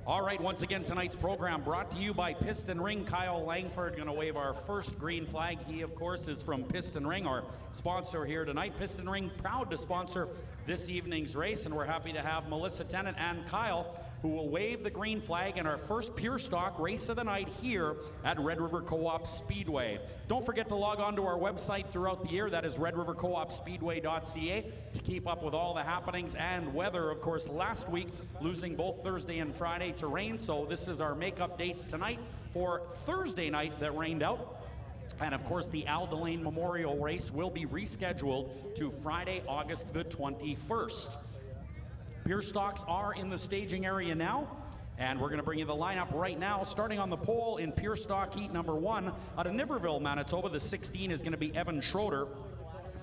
All right, once again, tonight's program brought to you by Piston Ring. Kyle Langford going to wave our first green flag. He, of course, is from Piston Ring, our sponsor here tonight. Piston Ring proud to sponsor this evening's race, and we're happy to have Melissa Tennant and Kyle, who will wave the green flag in our first pure stock race of the night here at Red River Co-op Speedway. Don't forget to log on to our website throughout the year. That is redrivercoopspeedway.ca to keep up with all the happenings and weather. Of course, last week, losing both Thursday and Friday to rain, so this is our makeup date tonight for Thursday night that rained out. And of course, the Al Delane Memorial Race will be rescheduled to Friday, August the 21st. Pure stocks are in the staging area now, and we're going to bring you the lineup right now. Starting on the pole in pure stock heat number 1 out of Niverville, Manitoba, the 16 is going to be Evan Schroeder.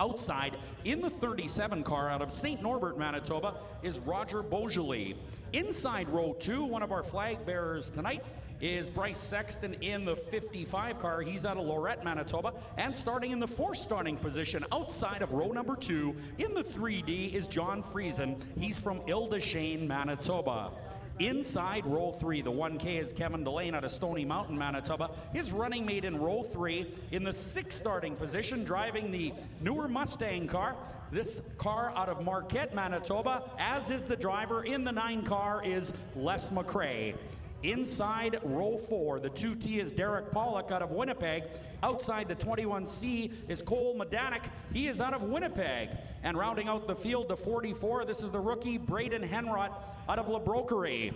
Outside in the 37 car out of St. Norbert, Manitoba, is Roger Beaujolais. Inside row 2, one of our flag bearers tonight is Bryce Sexton in the 55 car. He's out of Lorette, Manitoba. And starting in the 4th starting position outside of row number 2 in the 3D is John Friesen. He's from Ile-des-Chênes, Manitoba. Inside row 3, the 1K is Kevin Delane out of Stony Mountain, Manitoba. His running mate in row 3 in the 6th starting position, driving the newer Mustang car. This car out of Marquette, Manitoba, as is the driver in the 9 car is Les McRae. Inside row 4, the 2T is Derek Pollock out of Winnipeg. Outside the 21C is Cole Medanek. He is out of Winnipeg. And rounding out the field to 44, this is the rookie Braden Henrott out of La Broquerie.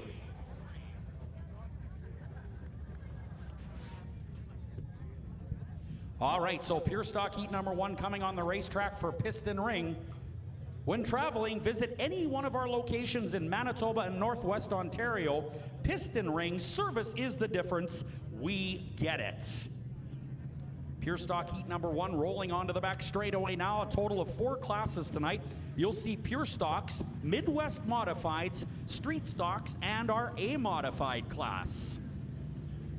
All right, so pure stock heat number 1 coming on the racetrack for Piston Ring. When traveling, visit any one of our locations in Manitoba and Northwest Ontario. Piston Ring, service is the difference. We get it. Pure stock heat number 1 rolling onto the back straightaway now. A total of 4 classes tonight. You'll see pure stocks, Midwest modifieds, street stocks, and our A modified class.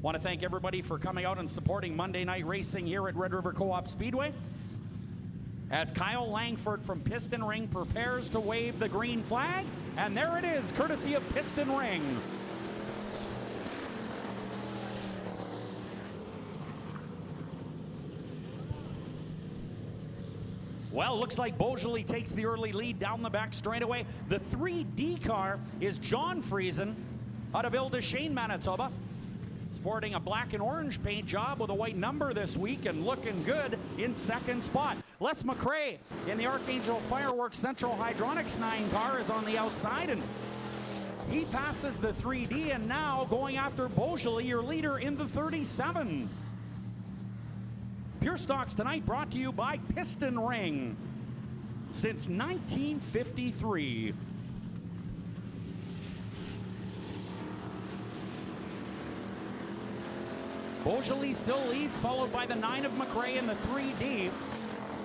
Want to thank everybody for coming out and supporting Monday night racing here at Red River Co-op Speedway. As Kyle Langford from Piston Ring prepares to wave the green flag, and there it is, courtesy of Piston Ring. Well, looks like Beaujolais takes the early lead down the back straightaway. The 3D car is John Friesen out of Ile-des-Chênes, Manitoba. Sporting a black and orange paint job with a white number this week and looking good in 2nd spot. Les McRae in the Archangel Fireworks Central Hydronics 9 car is on the outside, and he passes the 3D, and now going after Beaujolais, your leader in the 37. Pure Stocks tonight brought to you by Piston Ring since 1953. Beaujolais still leads, followed by the 9 of McRae and the 3D.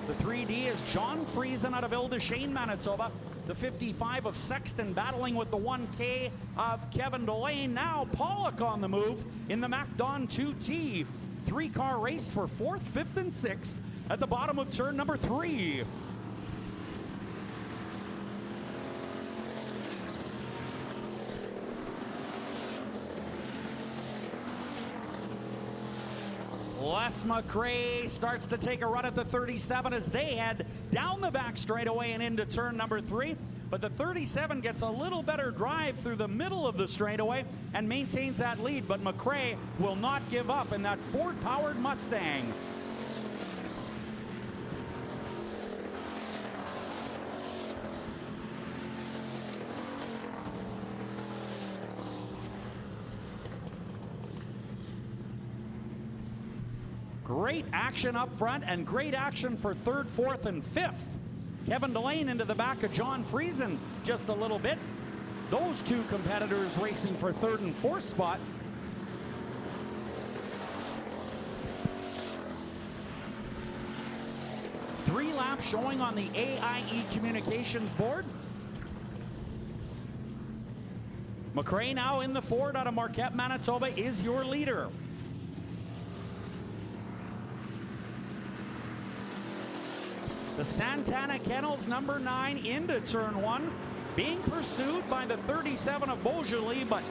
The 3D is John Friesen out of Ile-des-Chênes, Manitoba. The 55 of Sexton battling with the 1K of Kevin Delane. Now Pollock on the move in the MacDon 2T. 3-car race for 4th, 5th, and 6th at the bottom of turn number 3. Les McRae starts to take a run at the 37 as they head down the back straightaway and into turn number 3. But the 37 gets a little better drive through the middle of the straightaway and maintains that lead. But McRae will not give up in that Ford-powered Mustang. Great action up front and great action for 3rd, 4th, and 5th. Kevin Delane into the back of John Friesen just a little bit. Those 2 competitors racing for 3rd and 4th spot. Three laps showing on the AIE communications board. McRae now in the Ford out of Marquette, Manitoba is your leader. The Santana Kennels number 9 into turn 1, being pursued by the 37 of Beaujolais, but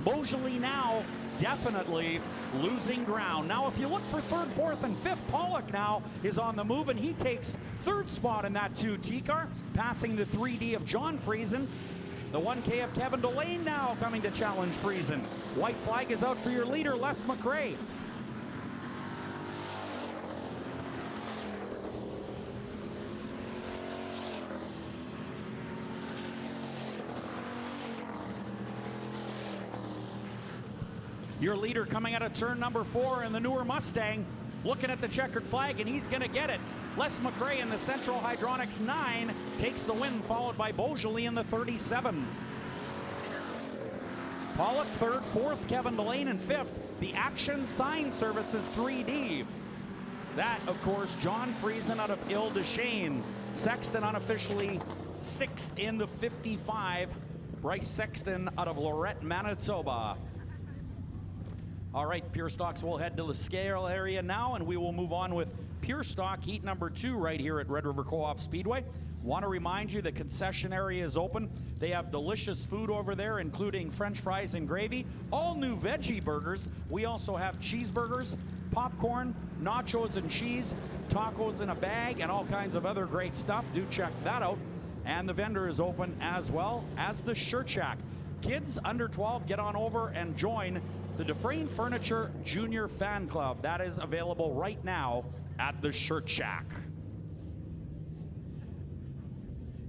Beaujolais now definitely losing ground. Now, if you look for third, fourth, and fifth, Pollock now is on the move, and he takes third spot in that 2T car, passing the 3D of John Friesen. The 1K of Kevin Delane now coming to challenge Friesen. White flag is out for your leader, Les McRae. Your leader coming out of turn number 4 in the newer Mustang, looking at the checkered flag, and he's going to get it. Les McRae in the Central Hydronics 9 takes the win, followed by Beaujolais in the 37. Pollock third, fourth, Kevin Delane in fifth. The Action Sign Services 3D. That, of course, John Friesen out of Ile-des-Chênes. Sexton unofficially sixth in the 55. Bryce Sexton out of Lorette, Manitoba. All right, Pure Stocks will head to the scale area now, and we will move on with Pure Stock heat number 2 right here at Red River Co-op Speedway. Want to remind you the concession area is open. They have delicious food over there, including French fries and gravy, all new veggie burgers. We also have cheeseburgers, popcorn, nachos and cheese, tacos in a bag, and all kinds of other great stuff. Do check that out. And the vendor is open as well as the Shirt Shack. Kids under 12, get on over and join the Dufresne Furniture Junior Fan Club. That is available right now at the Shirt Shack.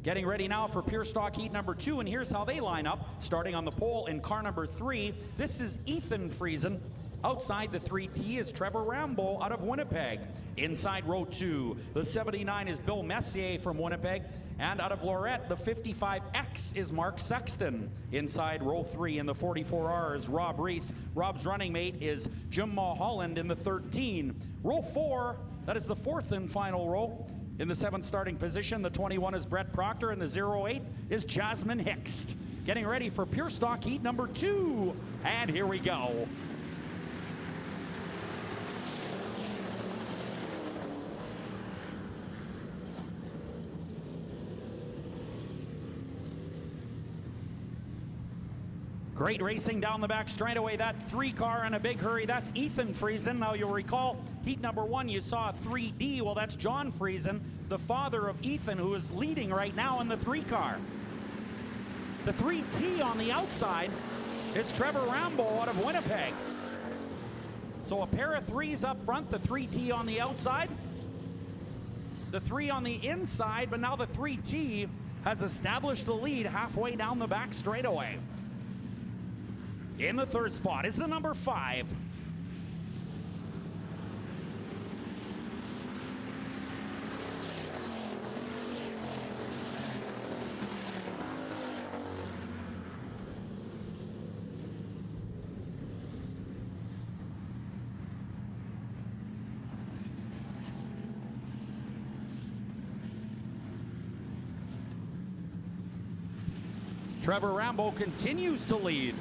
Getting ready now for Pure Stock heat number 2, and here's how they line up. Starting on the pole in car number 3, this is Ethan Friesen. Outside the 3T is Trevor Rambo out of Winnipeg. Inside row 2, the 79 is Bill Messier from Winnipeg. And out of Lorette, the 55X is Mark Sexton. Inside row 3 in the 44R is Rob Reese. Rob's running mate is Jim Mulholland in the 13. Row 4, that is the fourth and final row. In the 7th starting position, the 21 is Brett Proctor, and the 08 is Jasmine Hixt. Getting ready for Pure Stock heat number 2, and here we go. Great racing down the back straightaway. That 3 car in a big hurry, that's Ethan Friesen. Now you'll recall heat number 1, you saw a 3D. Well, that's John Friesen, the father of Ethan, who is leading right now in the 3 car. The 3T on the outside is Trevor Rambo out of Winnipeg. So a pair of 3s up front, the 3T on the outside, the 3 on the inside, but now the 3T has established the lead halfway down the back straightaway. In the 3rd spot is the number 5. Trevor Rambo continues to lead.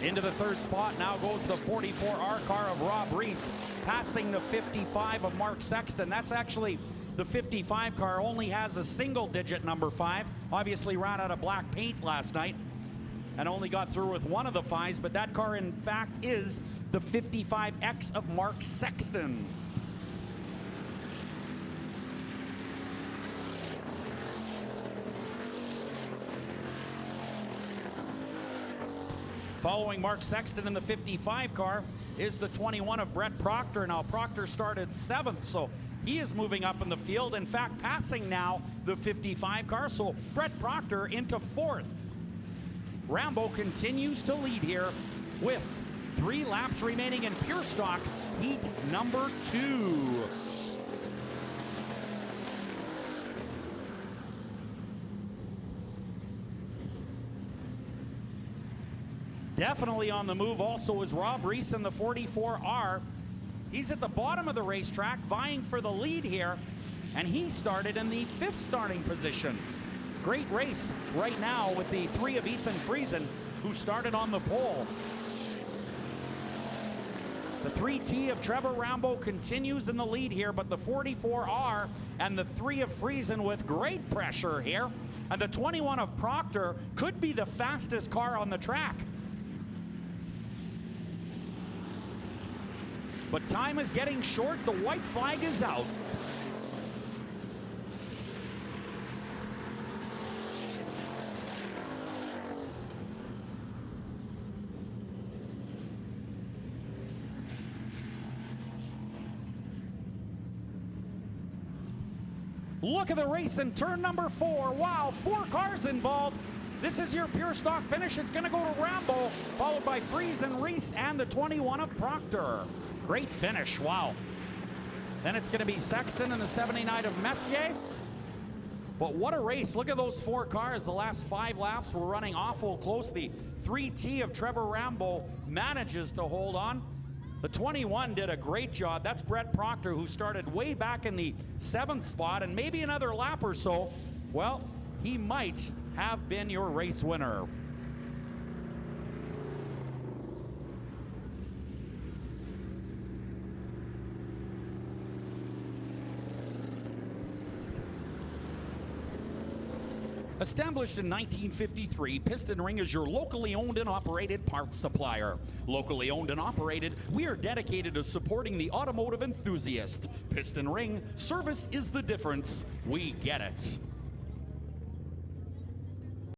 Into the 3rd spot now goes the 44R car of Rob Reese, passing the 55 of Mark Sexton. That's actually the 55 car, only has a single-digit number 5. Obviously ran out of black paint last night and only got through with one of the 5s, but that car in fact is the 55X of Mark Sexton. Following Mark Sexton in the 55 car is the 21 of Brett Proctor. Now Proctor started 7th, so he is moving up in the field. In fact, passing now the 55 car, so Brett Proctor into 4th. Rambo continues to lead here with 3 laps remaining in Pure Stock heat number 2. Definitely on the move also is Rob Reese in the 44R. He's at the bottom of the racetrack vying for the lead here, and he started in the 5th starting position. Great race right now with the 3 of Ethan Friesen, who started on the pole. The 3T of Trevor Rambo continues in the lead here, but the 44R and the 3 of Friesen with great pressure here. And the 21 of Proctor could be the fastest car on the track. But time is getting short. The white flag is out. Look at the race in turn number 4. Wow, 4 cars involved. This is your pure stock finish. It's going to go to Rambo, followed by Fries and Reese and the 21 of Proctor. Great finish, wow. Then it's going to be Sexton and the 79 of Messier. But what a race. Look at those 4 cars. The last 5 laps were running awful close. The 3T of Trevor Rambo manages to hold on. The 21 did a great job. That's Brett Proctor, who started way back in the 7th spot, and maybe another lap or so, well, he might have been your race winner. Established in 1953, Piston Ring is your locally owned and operated parts supplier. Locally owned and operated, we are dedicated to supporting the automotive enthusiast. Piston Ring, service is the difference. We get it.